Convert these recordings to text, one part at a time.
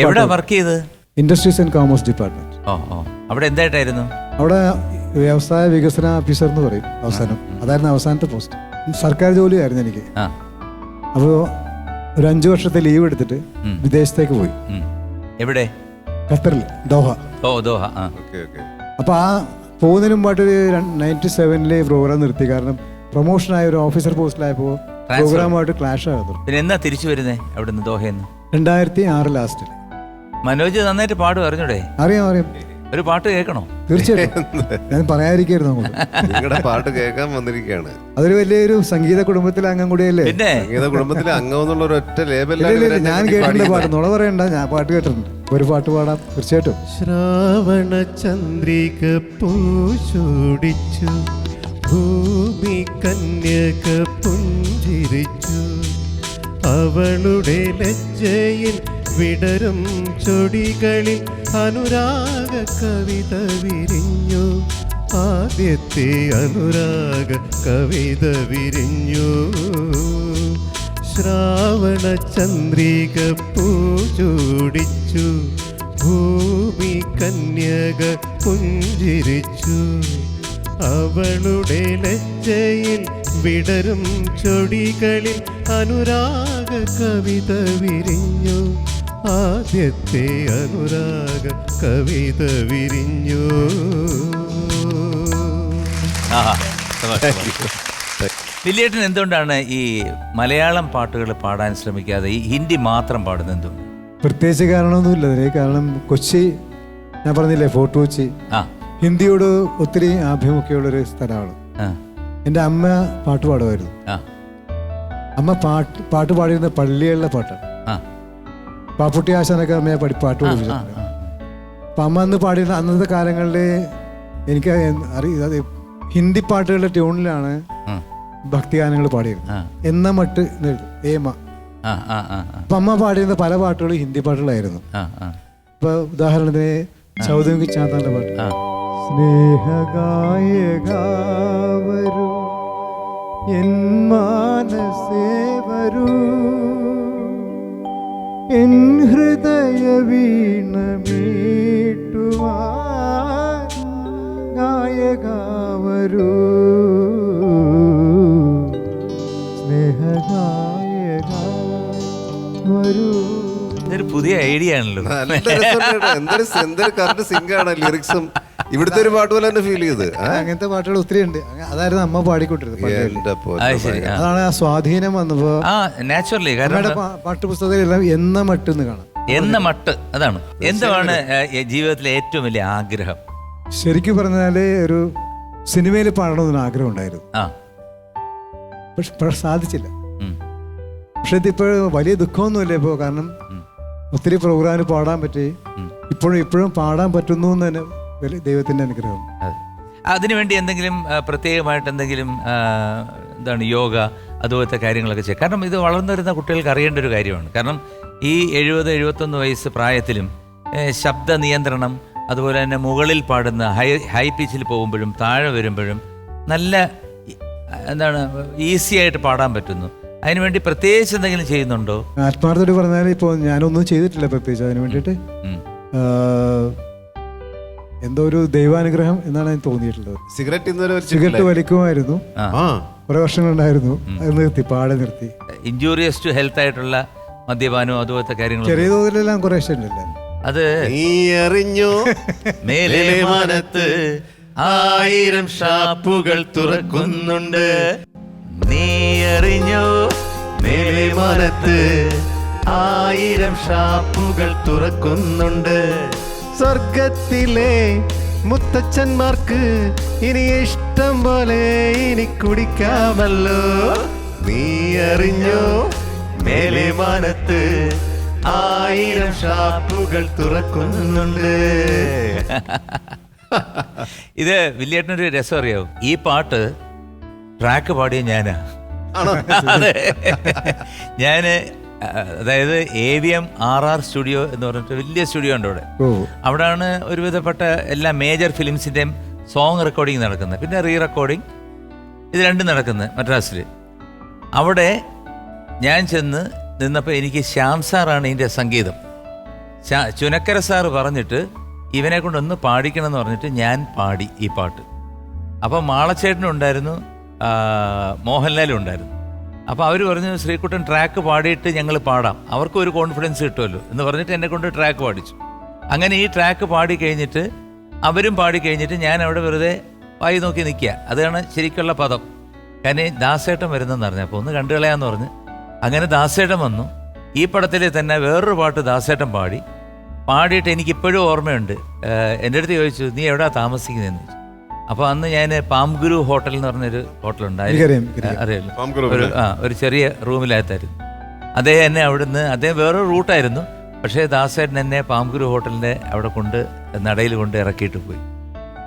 എവിടെ വർക്ക് ചെയ്ത്? Industries and commerce department. അവിടെ എന്തായിട്ടായിരുന്നു? അവിടെ വ്യവസായ വികസന ഓഫീസർ എന്ന് പറയും അവസാനം. അതായിരുന്നു അവസാനത്തെ പോസ്റ്റ്. സർക്കാർ ജോലിയായിരുന്നു എനിക്ക്. അപ്പോൾ ഒരു 5 വർഷത്തെ ലീവ് എടുത്തിട്ട് വിദേശത്തേക്ക് പോയി. എവിടെ? ഖത്തറിൽ, ദോഹ. ദോഹ. അപ്പോൾ ആ പോകുന്നതിന് മുമ്പായിട്ട് 97 പ്രോഗ്രാം നിർത്തി. കാരണം പ്രൊമോഷനായ ഒരു ഓഫീസർ പോസ്റ്റിലായപ്പോൾ പ്രോഗ്രാമായിട്ട് ക്ലാഷ് ആകുന്നു. പിന്നെ എന്നാ തിരിച്ചു വരുന്നേ അവിടുന്ന് ദോഹയെന്ന്? 2006 ലാസ്റ്റിൽ. മനോജ് നന്നായിട്ട് പാടും, അറിഞ്ഞൂടെ? അറിയാം. ഒരു പാട്ട് കേൾക്കണോ? തീർച്ചയായിട്ടും. ഞാൻ പറയാതിരിക്കായിരുന്നു. നിങ്ങളുടെ പാട്ട് കേൾക്കാൻ വന്നിരിക്കുകയാണ്. അതൊരു വലിയൊരു സംഗീത കുടുംബത്തിലെ അംഗം കൂടിയല്ലേ? പിന്നെ സംഗീത കുടുംബത്തിലെ അംഗം എന്നുള്ള ഒരൊറ്റ ലേബലിൽ ഞാൻ കേട്ടിട്ടുണ്ട് പാട്ട്. നുണ പറയണ്ട, ഞാൻ പാട്ട് കേട്ടിട്ടുണ്ട്. ഒരു പാട്ട് പാടാം തീർച്ചയായിട്ടും. ശ്രാവണ ചന്ദ്രിക പൂച്ചൂടിച്ചു, ഭൂമി കന്യക പുഞ്ചിരിച്ചു, അവളുടെ ലജ്ജയിൽ വിടരും ചൊടികളിൽ അനുരാഗ കവിത വിരിഞ്ഞു, ആദ്യത്തെ അനുരാഗ കവിത വിരിഞ്ഞു. ശ്രാവണ ചന്ദ്രിക പൂച്ചൂടിച്ചു, ഭൂമി കന്യക പുഞ്ചിരിച്ചു, അവളുടെ ലജ്ജയിൽ വിടരും ചൊടികളിൽ അനുരാഗ കവിത വിരിഞ്ഞു, ആദ്യത്തെ അനുരാഗ കവിത വിരിഞ്ഞു. വില്ലേട്ടൻ എന്തുകൊണ്ടാണ് ഈ മലയാളം പാട്ടുകൾ പാടാൻ ശ്രമിക്കാതെ ഈ ഹിന്ദി മാത്രം പാടുന്നത്? എന്തുകൊണ്ട്? പ്രത്യേകിച്ച് കാരണമൊന്നുമില്ല അതിന്. കാരണം കൊച്ചി, ഞാൻ പറഞ്ഞില്ലേ, ഫോർട്ട് കൊച്ചി ഹിന്ദിയോട് ഒത്തിരി ആഭിമുഖ്യമുള്ളൊരു സ്ഥലമാണ്. എൻ്റെ അമ്മ പാട്ട് പാടുമായിരുന്നു. അമ്മ പാട്ട് പാടിയിരുന്ന പള്ളികളിലെ പാട്ടാണ്. പാപ്പുട്ടി ആശാനൊക്കെ അമ്മയെ പാട്ട് പഠിപ്പിച്ചിട്ടുണ്ട്. അപ്പം അമ്മ അന്ന് പാടിയിരുന്ന അന്നത്തെ കാലങ്ങളിൽ എനിക്ക് അറിയാം ഹിന്ദി പാട്ടുകളുടെ ട്യൂണിലാണ് ഭക്തിഗാനങ്ങൾ പാടിയിരുന്നത്. എന്ന മട്ട് ഏമ. അപ്പം അമ്മ പാടിയിരുന്ന പല പാട്ടുകളും ഹിന്ദി പാട്ടുകളായിരുന്നു. ഇപ്പൊ ഉദാഹരണത്തിന് ചൗധരി ചാത്താന്റെ പാട്ട്, സ്നേഹഗായക വരൂ എൻ മാനസേ വരൂ, എൻ ഹൃദയ വീണ മീട്ടുവാൻ ഗായക വരൂ, സ്നേഹഗായക വരൂ. ഇതൊരു പുതിയ ഐഡിയ ആണല്ലോ. എന്തൊരു കറക്റ്റ് സിംഗാണ് ലിറിക്സും. ഇവിടുത്തെ ഒരു പാട്ട് പോലെ തന്നെ ഫീൽ ചെയ്ത്. അങ്ങനത്തെ പാട്ടുകൾ ഒത്തിരി ഉണ്ട്. അതായിരുന്നു അമ്മ പാടിക്കൊണ്ടിരുന്നത്. അതാണ് ആ സ്വാധീനം വന്നപ്പോ നാച്ചുറലി. കാരണം പാട്ടുപുസ്തകത്തിലെല്ലാം എന്ന മട്ട് എന്ന് കാണാം. എന്ന മട്ട് അതാണ്. എന്താണ് ജീവിതത്തിലെ ഏറ്റവും വലിയ ആഗ്രഹം? ശരിക്കും പറഞ്ഞാല് ഒരു സിനിമയിൽ പാടണമെന്നൊരു ആഗ്രഹം ഉണ്ടായിരുന്നു. പക്ഷെ സാധിച്ചില്ല. പക്ഷെ ഇതിപ്പോൾ വലിയ ദുഃഖമൊന്നുമില്ല ഇപ്പോൾ. കാരണം ഒത്തിരി പ്രോഗ്രാമിന് പാടാൻ പറ്റി. ഇപ്പോഴും പാടാൻ പറ്റുന്നു എന്ന് തന്നെ വലിയ ദൈവത്തിൻ്റെ അനുഗ്രഹം. അതിനുവേണ്ടി എന്തെങ്കിലും പ്രത്യേകമായിട്ട് എന്തെങ്കിലും എന്താണ് യോഗ അതുപോലത്തെ കാര്യങ്ങളൊക്കെ ചെയ്യുക? കാരണം ഇത് വളർന്നു വരുന്ന കുട്ടികൾക്ക് അറിയേണ്ട ഒരു കാര്യമാണ്. കാരണം ഈ 70-71 വയസ്സ് പ്രായത്തിലും ശബ്ദ നിയന്ത്രണം, അതുപോലെ തന്നെ മുകളിൽ പാടുന്ന ഹൈ പിച്ചിൽ പോകുമ്പോഴും താഴെ വരുമ്പോഴും നല്ല എന്താണ് ഈസി ആയിട്ട് പാടാൻ പറ്റുന്നു. അതിനുവേണ്ടി പ്രത്യേകിച്ച് എന്തെങ്കിലും ചെയ്യുന്നുണ്ടോ? ആത്മാർത്ഥമായിട്ട് പറഞ്ഞാൽ ഇപ്പോൾ ഞാനൊന്നും ചെയ്തിട്ടില്ല പ്രത്യേകിച്ച് അതിന് വേണ്ടിയിട്ട്. എന്തോ ഒരു ദൈവാനുഗ്രഹം എന്നാണ് എനിക്ക് തോന്നിയിട്ടുള്ളത്. സിഗരറ്റ് വലിക്കുമായിരുന്നു, കുറെ വർഷങ്ങളുണ്ടായിരുന്നു. അത് നിർത്തി, പാടെ നിർത്തി. ഇൻജൂറിയസ് ടു ഹെൽത്ത് ആയിട്ടുള്ള മദ്യപാനവും അതുപോലത്തെ കാര്യങ്ങൾ ചെറിയ തോതിലെല്ലാം കുറെ ഇഷ്ടമില്ല. അത് നീ അറിഞ്ഞോ മേലെ മനത്ത് 1000 ഷാപ്പുകൾ തുറക്കുന്നുണ്ട്, നീ അറിഞ്ഞോ മേലെ മനത്ത് 1000 ഷാപ്പുകൾ തുറക്കുന്നുണ്ട്, സ്വർഗത്തിലെ മുത്തച്ഛന്മാർക്ക് ഇനി ഇഷ്ടം പോലെ ഇനി കുടിക്കാമല്ലോ, നീ അറിഞ്ഞോ മേലെ മനത്ത് 1000 ഷാപ്പുകൾ തുറക്കുന്നുണ്ട്. ഇത് വില്ലേട്ടനൊരു രസം അറിയാവും. ഈ പാട്ട് ട്രാക്ക് പാടിയ ഞാനാ. ഞാന് അതായത് AVM RR സ്റ്റുഡിയോ എന്ന് പറഞ്ഞിട്ട് വലിയ സ്റ്റുഡിയോ ഉണ്ട് അവിടെ. അവിടെയാണ് ഒരുവിധപ്പെട്ട എല്ലാ മേജർ ഫിലിംസിൻ്റെയും സോങ് റെക്കോർഡിങ് നടക്കുന്നത്, പിന്നെ റീ റെക്കോർഡിങ്, ഇത് രണ്ടും നടക്കുന്നത് മദ്രാസിൽ. അവിടെ ഞാൻ ചെന്ന് നിന്നപ്പോൾ എനിക്ക് ശ്യാം സാറാണ് ഇതിൻ്റെ സംഗീതം. ചുനക്കര സാറ് പറഞ്ഞിട്ട് ഇവനെ കൊണ്ടൊന്ന് പാടിക്കണം എന്ന് പറഞ്ഞിട്ട് ഞാൻ പാടി ഈ പാട്ട്. അപ്പോൾ മാളച്ചേട്ടനും ഉണ്ടായിരുന്നു, മോഹൻലാലും ഉണ്ടായിരുന്നു. അപ്പോൾ അവർ പറഞ്ഞു ശ്രീകുട്ടൻ ട്രാക്ക് പാടിയിട്ട് ഞങ്ങൾ പാടാം, അവർക്കും ഒരു കോൺഫിഡൻസ് കിട്ടുമല്ലോ എന്ന് പറഞ്ഞിട്ട് എന്നെ കൊണ്ട് ട്രാക്ക് പാടിച്ചു. അങ്ങനെ ഈ ട്രാക്ക് പാടി കഴിഞ്ഞിട്ട് അവരും പാടി കഴിഞ്ഞിട്ട് ഞാൻ അവിടെ വെറുതെ വായി നോക്കി നിൽക്കുക. അതാണ് ശരിക്കുള്ള പദം. കാരണം ദാസേട്ടൻ വരുന്നെന്ന് പറഞ്ഞു. അപ്പോൾ ഒന്ന് കണ്ടു കളയാന്ന് പറഞ്ഞ് അങ്ങനെ ദാസേട്ടൻ വന്നു. ഈ പടത്തിൽ തന്നെ വേറൊരു പാട്ട് ദാസേട്ടൻ പാടിയിട്ട് എനിക്കിപ്പോഴും ഓർമ്മയുണ്ട്. എൻ്റെ അടുത്ത് ചോദിച്ചു നീ എവിടെയാണ് താമസിക്കുന്നതെന്ന് ചോദിച്ചു. അപ്പോൾ അന്ന് ഞാൻ പാംഗുരു ഹോട്ടൽ എന്ന് പറഞ്ഞൊരു ഹോട്ടലുണ്ടായിരുന്നു, അറിയാലോ, ഒരു ചെറിയ റൂമിലായിരുന്നു. അദ്ദേഹം എന്നെ അവിടുന്ന്, അദ്ദേഹം വേറൊരു റൂട്ടായിരുന്നു, പക്ഷേ ദാസേട്ടൻ എന്നെ പാംഗുരു ഹോട്ടലിൻ്റെ അവിടെ കൊണ്ട് നടയിൽ കൊണ്ട് ഇറക്കിയിട്ട് പോയി.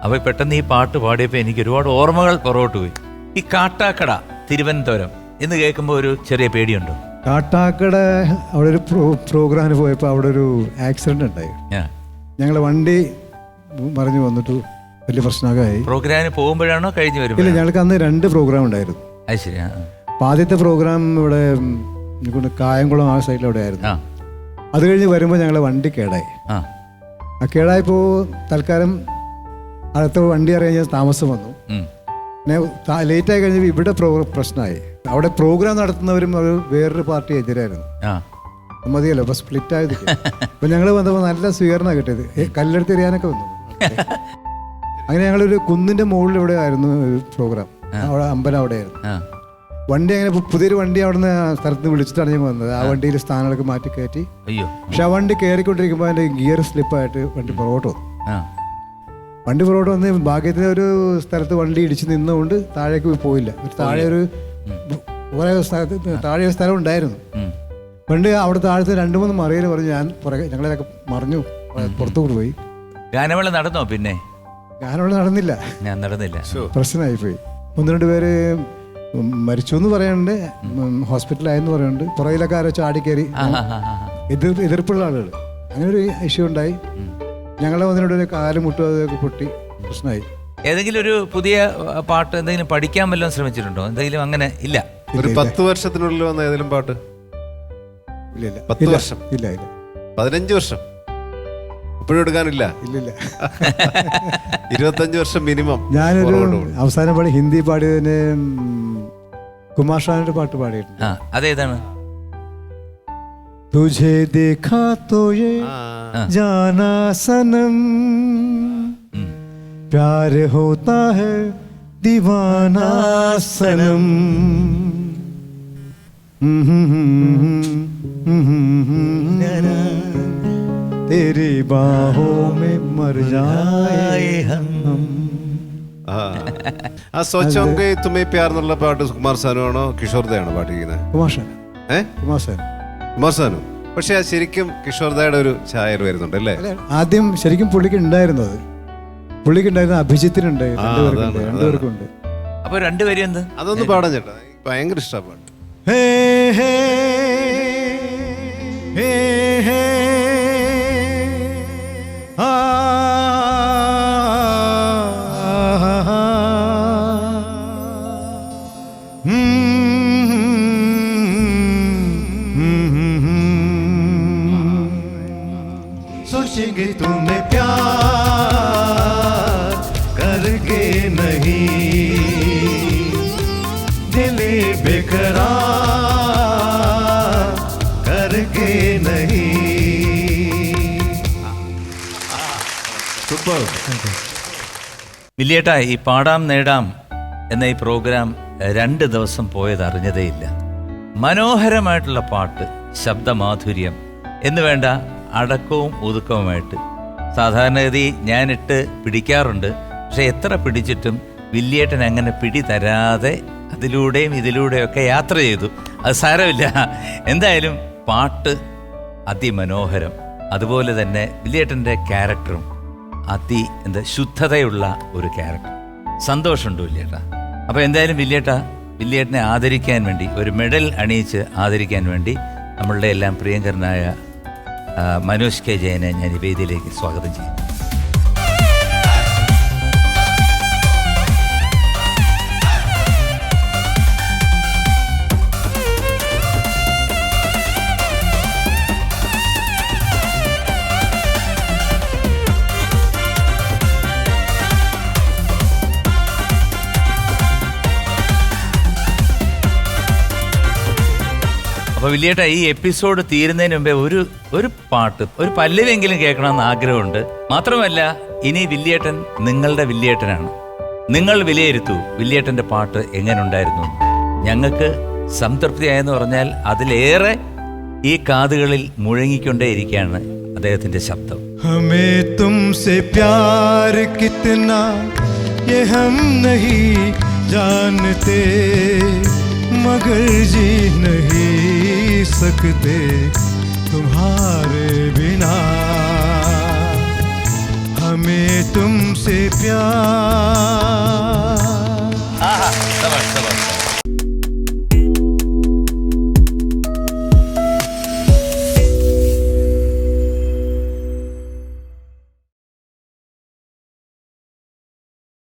അപ്പോൾ പെട്ടെന്ന് ഈ പാട്ട് പാടിയപ്പോൾ എനിക്ക് ഒരുപാട് ഓർമ്മകൾ പുറകോട്ട് പോയി. ഈ കാട്ടാക്കട തിരുവനന്തപുരം എന്ന് കേൾക്കുമ്പോൾ ഒരു ചെറിയ പേടിയുണ്ടോ? കാട്ടാക്കട അവിടെ ഒരു പ്രോഗ്രാമിന് പോയപ്പോൾ അവിടെ ഒരു ആക്സിഡന്റ് ഉണ്ടായി. ഞങ്ങൾ വണ്ടി മറിഞ്ഞു വന്നിട്ട് വലിയ പ്രശ്നമൊക്കെ ആയി. പ്രോഗ്രാമിന് പോകുമ്പോഴാണോ കഴിഞ്ഞ് വരുമ്പോൾ? ഇല്ല, ഞങ്ങൾക്ക് അന്ന് 2 പ്രോഗ്രാം ഉണ്ടായിരുന്നു. അത് ശരി. അപ്പം ആദ്യത്തെ പ്രോഗ്രാം ഇവിടെ കായംകുളം ആ സൈഡിൽ അവിടെ ആയിരുന്നു. അത് കഴിഞ്ഞ് വരുമ്പോൾ ഞങ്ങളെ വണ്ടി കേടായി. ആ കേടായപ്പോൾ തൽക്കാലം അടുത്ത വണ്ടി അറിയാൻ താമസം വന്നു. പിന്നെ ലേറ്റായി കഴിഞ്ഞപ്പോൾ ഇവിടെ പ്രശ്നമായി. അവിടെ പ്രോഗ്രാം നടത്തുന്നവരും ഒരു വേറൊരു പാർട്ടി എതിരായിരുന്നു. മതിയല്ലോ, അപ്പോൾ സ്പ്ലിറ്റ് ആയത്. അപ്പം ഞങ്ങൾ വന്നപ്പോൾ നല്ല സ്വീകരണം കിട്ടിയത്, കല്ലെടുത്ത് എറിയാനൊക്കെ വന്നു. അങ്ങനെ ഞങ്ങളൊരു കുന്നിൻ്റെ മുകളിൽ ഇവിടെ ആയിരുന്നു പ്രോഗ്രാം, അവിടെ അമ്പലം അവിടെയായിരുന്നു. വണ്ടി അങ്ങനെ പുതിയൊരു വണ്ടി അവിടെ നിന്ന് സ്ഥലത്ത് നിന്ന് വിളിച്ചിട്ടാണ് ഞാൻ വന്നത്. ആ വണ്ടിയിൽ സ്ഥാനങ്ങളൊക്കെ മാറ്റി കയറ്റി. പക്ഷെ ആ വണ്ടി കയറിക്കൊണ്ടിരിക്കുമ്പോൾ അതിൻ്റെ ഗിയർ സ്ലിപ്പായിട്ട് വണ്ടി പുറകോട്ട് വന്നു. വണ്ടി പുറകോട്ട് വന്ന് ഭാഗ്യത്തിന് ഒരു സ്ഥലത്ത് വണ്ടി ഇടിച്ച് നിന്നുകൊണ്ട് താഴേക്ക് പോയില്ല. താഴെ ഒരു കുറേ സ്ഥലത്ത് താഴെ ഒരു സ്ഥലം ഉണ്ടായിരുന്നു. പണ്ട് അവിടെ താഴത്ത് 2-3 മറിയൽ പറഞ്ഞു. ഞാൻ പുറകെ ഞങ്ങളൊക്കെ മറിഞ്ഞു പുറത്തുകൂടി പോയി. ഗാനമേള നടന്നോ? പിന്നെ ഗാനമേള നടന്നില്ല, പ്രശ്നമായി പോയി. 1-2 പേര് മരിച്ചു എന്ന് പറയുന്നുണ്ട്, ഹോസ്പിറ്റലായെന്ന് പറയുന്നുണ്ട്. പുറകിലൊക്കെ ആരോ ചാടിക്കയറി, എതിർപ്പുള്ള ആളുകൾ. അങ്ങനെ ഒരു ഇഷ്യൂ ഉണ്ടായി. ഞങ്ങളെ 1-2 കാലും മുട്ടും അതൊക്കെ പൊട്ടി പ്രശ്നമായി. ഏതെങ്കിലും ഒരു പുതിയ പാട്ട് എന്തെങ്കിലും പഠിക്കാൻ വല്ലതും ശ്രമിച്ചിട്ടുണ്ടോ? എന്തെങ്കിലും അങ്ങനെ? ഇല്ല. ഒരു 10 വർഷത്തിനുള്ളിൽ വന്ന ഏതെങ്കിലും പാട്ട്? ഇല്ല. 10 വർഷം? ഇല്ല. 15 വർഷം ഇപ്പോഴും എടുക്കാനില്ല? ഇല്ലില്ല. 25 വർഷം മിനിമം. ഞാനൊരു അവസാനം പാടി ഹിന്ദി പാടിയതിന് കുമാർ ഷാനിന്റെ പാട്ട് പാടിയിട്ടുണ്ട്. അതേതാണ്? തുझे देखा तो ये जाना सनम प्यार होता है दीवाना सनम तेरी बाहों में मर जाए हम. ആ സോച്ചോങ്കെ തുമേ പ്യാർ എന്നുള്ള പാട്ട് കുമാർ സാനു ആണോ കിഷോർ ദയാണോ പാട്ടിരിക്കുന്നത്? കുമാർ സാനു. പക്ഷെ അത് ശരിക്കും കിഷോർ ദയുടെ ഒരു ഛായ വരുന്നുണ്ട് അല്ലേ? ആദ്യം ശരിക്കും പുള്ളിക്കുണ്ടായിരുന്നത്, അഭിജിത്തിനുണ്ട്, രണ്ടുപേർക്കുണ്ട്. അപ്പൊ രണ്ടുപേരും എന്ത്? അതൊന്ന് പാടാൻ ചേട്ടാ, ഭയങ്കര ഇഷ്ടമാണ് പാട്ട്. सोचेंगे तुम्हें प्यार करके नहीं, दिले बेकरार करके नहीं. സൂപ്പർ. വില്ലേട്ടാ, ഈ പാടാം നേടാം എന്ന ഈ പ്രോഗ്രാം 2 ദിവസം പോയത് അറിഞ്ഞതേയില്ല. മനോഹരമായിട്ടുള്ള പാട്ട്, ശബ്ദമാധുര്യം എന്ന് വേണ്ട അടക്കവും ഒതുക്കവുമായിട്ട് സാധാരണഗതി ഞാനിട്ട് പിടിക്കാറുണ്ട്. പക്ഷെ എത്ര പിടിച്ചിട്ടും വില്ലേട്ടൻ അങ്ങനെ പിടി തരാതെ അതിലൂടെയും ഇതിലൂടെയൊക്കെ യാത്ര ചെയ്തു. അത് സാരമില്ല. എന്തായാലും പാട്ട് അതിമനോഹരം. അതുപോലെ തന്നെ വില്ലേട്ടൻ്റെ ക്യാരക്ടറും ശുദ്ധതയുള്ള ഒരു ക്യാരക്ടർ. സന്തോഷമുണ്ട് വില്ലേട്ടാ. അപ്പോൾ എന്തായാലും വില്ലേട്ടനെ ആദരിക്കാൻ വേണ്ടി, ഒരു മെഡൽ അണിയിച്ച് ആദരിക്കാൻ വേണ്ടി നമ്മളുടെ എല്ലാം പ്രിയങ്കരനായ മനോജ് കെ ജയനെ ഞാൻ ഈ വേദിയിലേക്ക് സ്വാഗതം ചെയ്യുന്നു. അപ്പൊ വില്യേട്ട, ഈ എപ്പിസോഡ് തീരുന്നതിന് മുമ്പേ ഒരു പാട്ട്, ഒരു പല്ലവിയെങ്കിലും കേൾക്കണമെന്ന് ആഗ്രഹമുണ്ട്. മാത്രമല്ല, ഇനി വില്യേട്ടൻ നിങ്ങളുടെ വില്യേട്ടനാണ്. നിങ്ങൾ വിലയിരുത്തൂ വില്യേട്ടന്റെ പാട്ട് എങ്ങനെ ഉണ്ടായിരുന്നു. ഞങ്ങൾക്ക് സംതൃപ്തിയായെന്ന് പറഞ്ഞാൽ അതിലേറെ ഈ കാതുകളിൽ മുഴങ്ങിക്കൊണ്ടേയിരിക്കുകയാണ് അദ്ദേഹത്തിന്റെ ശബ്ദം. हमें तुमसे प्यार कितना ये हम नहीं जानते, मगर जी नहीं सकते तुम्हारे बिना. हमें तुमसे प्यार